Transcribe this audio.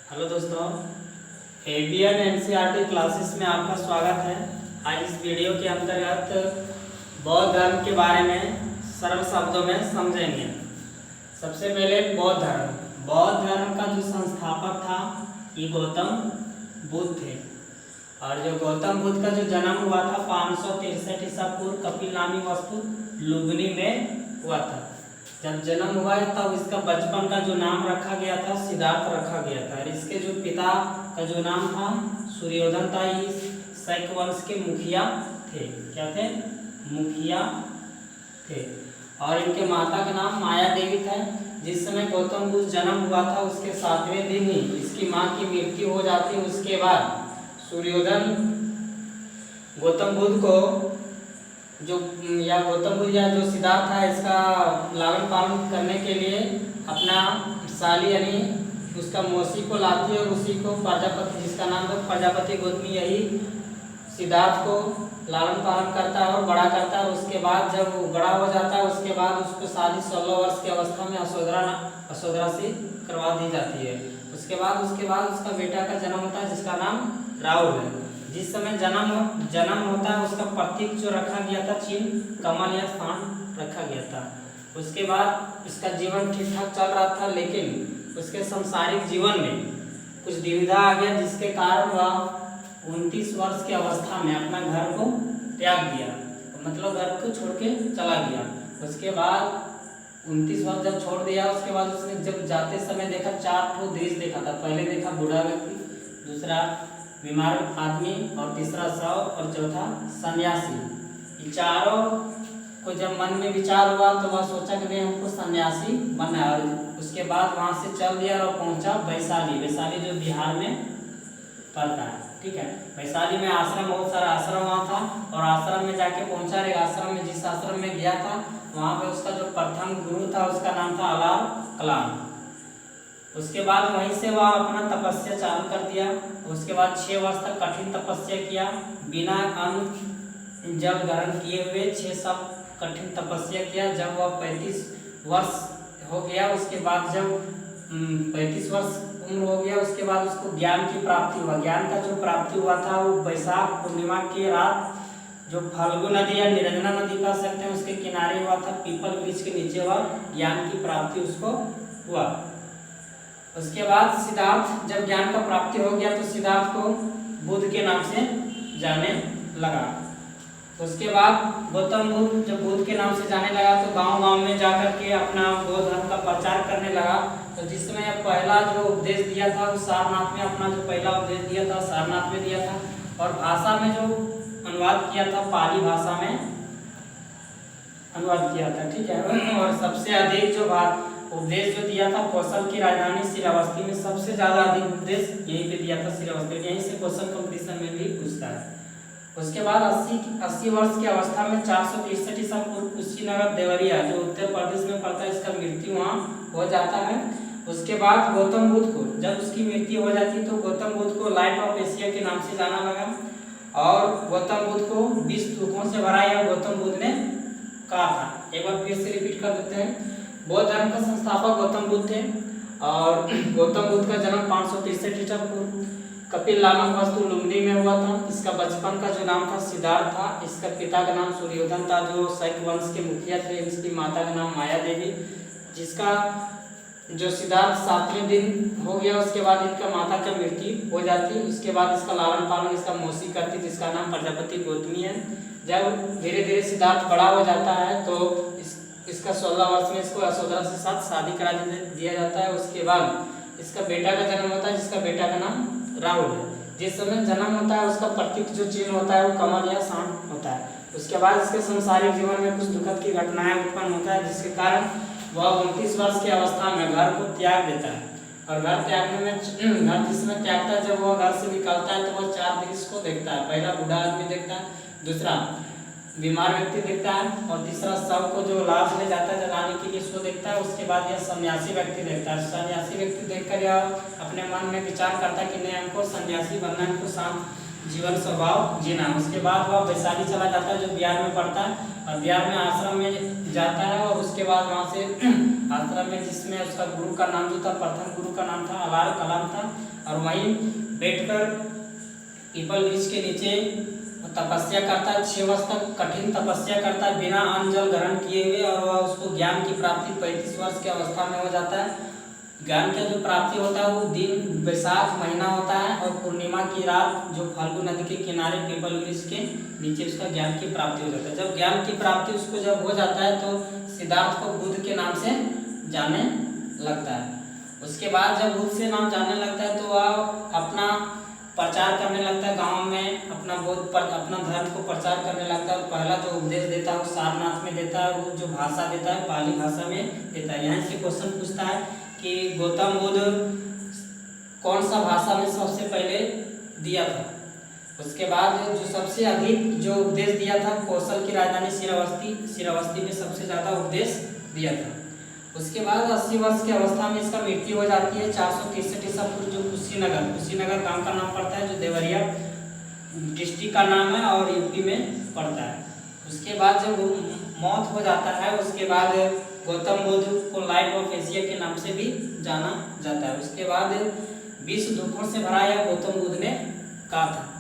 Hello दोस्तों, ABN NCERT classes में आपका स्वागत है। आज इस वीडियो के अंतर्गत बौद्ध धर्म के बारे में सरल शब्दों में समझेंगे। सबसे पहले बौद्ध धर्म का जो संस्थापक था ये गौतम बुद्ध थे। और जो गौतम बुद्ध का जो जन्म हुआ था 563 ईसा पूर्व कपिल नामी वस्तु लुम्बिनी में हुआ था। जब जन्म हुआ तब इसका बचपन का जो नाम रखा गया था सिद्धार्थ रखा गया था। और इसके जो पिता का जो नाम था सूर्योधन था। ये शैक वंश के मुखिया थे। क्या थे? मुखिया थे। और इनके माता का नाम माया देवी था। जिस समय गौतम बुद्ध जन्म हुआ था उसके 7वें दिन ही इसकी माँ की मृत्यु हो जाती है। उसके बाद सूर्योधन गौतम बुद्ध को गौतम बुद्ध या जो सिद्धार्थ था इसका लालन पालन करने के लिए अपना साली यानी उसका मौसी को लाती है और उसी को प्रजापति, जिसका नाम था प्रजापति गौतमी, यही सिद्धार्थ को लालन पालन करता है और बड़ा करता है। उसके बाद जब वो बड़ा हो जाता है उसके बाद उसको शादी 16 वर्ष की अवस्था में यशोधरा से करवा दी जाती है। उसके बाद उसका बेटा का जन्म होता है जिसका नाम राहुल है। जिस समय जन्म होता है उसका प्रतीक जो रखा गया था चिन्ह कमल या स्थान रखा गया था। उसके बाद इसका जीवन ठीक ठाक चल रहा था, लेकिन उसके सांसारिक जीवन में कुछ दुविधा आ गया जिसके कारण वह 29 वर्ष की अवस्था में अपना घर को त्याग दिया, मतलब घर को छोड़ के चला गया। उसके बाद 29 वर्ष जब छोड़ दिया उसके बाद उसने जब जाते समय देखा 4 देश देखा था। पहले देखा बूढ़ा व्यक्ति, दूसरा बीमार आदमी और तीसरा शव और चौथा सन्यासी। ये चारों को जब मन में विचार हुआ तो वह सोचा कि नहीं हमको सन्यासी बनना है। और उसके बाद वहाँ से चल दिया और पहुँचा वैशाली जो बिहार में पड़ता है। ठीक है, वैशाली में आश्रम, बहुत सारा आश्रम वहाँ था और आश्रम में जाके पहुँचा। एक आश्रम में जिस आश्रम में गया था वहाँ पे उसका जो प्रथम गुरु था उसका नाम था अलार कलाम। उसके बाद वहीं से वह अपना तपस्या चालू कर दिया। उसके बाद 6 वर्ष तक कठिन तपस्या किया, बिना अन्न जल ग्रहण किए हुए 6 साल कठिन तपस्या किया। जब वह 35 वर्ष हो गया उसके बाद जब 35 वर्ष उम्र हो गया उसके बाद उसको ज्ञान की प्राप्ति हुआ। ज्ञान का जो प्राप्ति हुआ था वो वैशाख पूर्णिमा की रात जो फाल्गु नदी या निरंजना नदी कह सकते हैं उसके किनारे हुआ था। पीपल वृक्ष के नीचे वह ज्ञान की प्राप्ति उसको हुआ। उसके बाद सिद्धार्थ जब ज्ञान का प्राप्ति हो गया तो सिद्धार्थ को बुद्ध के नाम से जाने लगा। उसके बाद गौतम बुद्ध जब बुद्ध के नाम से जाने लगा तो गांव-गांव में जाकर के अपना बौद्ध धर्म का प्रचार करने लगा। तो जिस समय पहला जो उपदेश दिया था वो सारनाथ में, अपना जो पहला उपदेश दिया था सारनाथ में दिया था। और भाषा में जो अनुवाद किया था पाली भाषा में अनुवाद किया था। ठीक है, और सबसे अधिक जो उपदेश जो दिया था कौशल की राजधानी श्रावस्ती में सबसे ज्यादा अधिक उपदेश यहीं पे दिया था श्रावस्ती। यहीं से क्वेश्चन कंपटीशन में भी पूछता है। उसके बाद 80 वर्ष की अवस्था में 463 ईसा पूर्व कुशीनगर देवरिया जो उत्तर प्रदेश में पड़ता है इसका मृत्यु वहाँ हो जाता है। उसके बाद गौतम बुद्ध को जब उसकी मृत्यु हो जाती तो गौतम बुद्ध को लाइट ऑफ एशिया के नाम से जाना लगा। और गौतम बुद्ध को 20 दुखों से भरा यह गौतम बुद्ध ने कहा था। एक बार फिर से रिपीट कर देते हैं। बौद्ध धर्म का संस्थापक गौतम बुद्ध थे और गौतम बुद्ध का जन्म 563 ईसा पूर्व कपिल नामक वस्तु लुम्बिनी में हुआ था। इसका बचपन का जो नाम था सिद्धार्थ था। इसका पिता का नाम सूर्योधन था जो शैक वंश के मुखिया थे। इसकी माता का नाम माया देवी। जिसका जो सिद्धार्थ 7वें दिन हो गया उसके बाद इनका माता की मृत्यु हो जाती। उसके बाद इसका लालन पालन इसका मौसी करती जिसका नाम प्रजापति गौतमी है। जब धीरे धीरे सिद्धार्थ बड़ा हो जाता है तो इसका 16 वर्ष में इसको यशोधरा से साथ शादी करा दिया जाता है। उसके बाद इसका बेटा का जन्म होता है जिसका बेटा का नाम राहुल है। जिस समय जन्म होता है उसका प्रतीक जो चिन्ह होता है वो कमल या सांड होता है। उसके बाद इसके संसारिक जीवन में कुछ दुखद की घटनाएं उत्पन्न होता है जिसके कारण वह 29 वर्ष की अवस्था में घर को त्याग देता है। और घर त्यागने में घर जिस समय त्यागता है जब वह घर से निकलता है तो वह 4 दृश्य को देखता है। पहला बूढ़ा आदमी देखता है, दूसरा बीमार व्यक्ति देखता है और तीसरा शव को जो लाश ले जाता है जलाने के लिए उसको देखता है। उसके बाद यह सन्यासी व्यक्ति देखता है। सन्यासी व्यक्ति देखकर यह अपने मन में विचार करता है कि नहीं हमको सन्यासी बनना है, हमको शांत जीवन स्वभाव जीना। उसके बाद वह वैशाली चला जाता है जो बिहार में पड़ता है, और बिहार में आश्रम में जाता है। और उसके बाद वहाँ से आश्रम में, जिसमें उसका गुरु का नाम जो था, प्रथम गुरु का नाम था अलार कलाम था, और वहीं बैठकर पीपल वृक्ष के नीचे तपस्या करता है। 6 वर्ष तक कठिन तपस्या करता है बिना अन्न जल ग्रहण किए हुए, और वह उसको ज्ञान की प्राप्ति 35 वर्ष की अवस्था में हो जाता है। ज्ञान का जो प्राप्ति होता है वो दिन वैशाख महीना होता है, और पूर्णिमा की रात जो फाल्गु नदी के किनारे पीपल वृक्ष के नीचे उसका ज्ञान की प्राप्ति हो जाता है। जब ज्ञान की प्राप्ति उसको जब हो जाता है तो सिद्धार्थ को बुद्ध के नाम से जाने लगता है। उसके बाद जब बुद्ध से नाम जानने लगता है तो वह अपना प्रचार करने लगता है गांव में, अपना धर्म को प्रचार करने लगता है। पहला जो उपदेश देता है वो सारनाथ में देता है, वो जो भाषा देता है पाली भाषा में देता है। यहाँ से क्वेश्चन पूछता है कि गौतम बुद्ध कौन सा भाषा में सबसे पहले दिया था। उसके बाद जो सबसे अधिक जो उपदेश दिया था कौशल की राजधानी श्रावस्ती में सबसे ज़्यादा उपदेश दिया था। उसके बाद 80 वर्ष की अवस्था में इसका मृत्यु हो जाती है। 463 ईसा पूर्व जो कुशीनगर गांव का नाम पड़ता है, जो देवरिया डिस्ट्रिक्ट का नाम है और यूपी में पड़ता है। उसके बाद जब मौत हो जाता है, उसके बाद गौतम बुद्ध को लाइट ऑफ एशिया के नाम से भी जाना जाता है। उसके बाद 20 दुखों से भरा यह गौतम बुद्ध ने कहा था।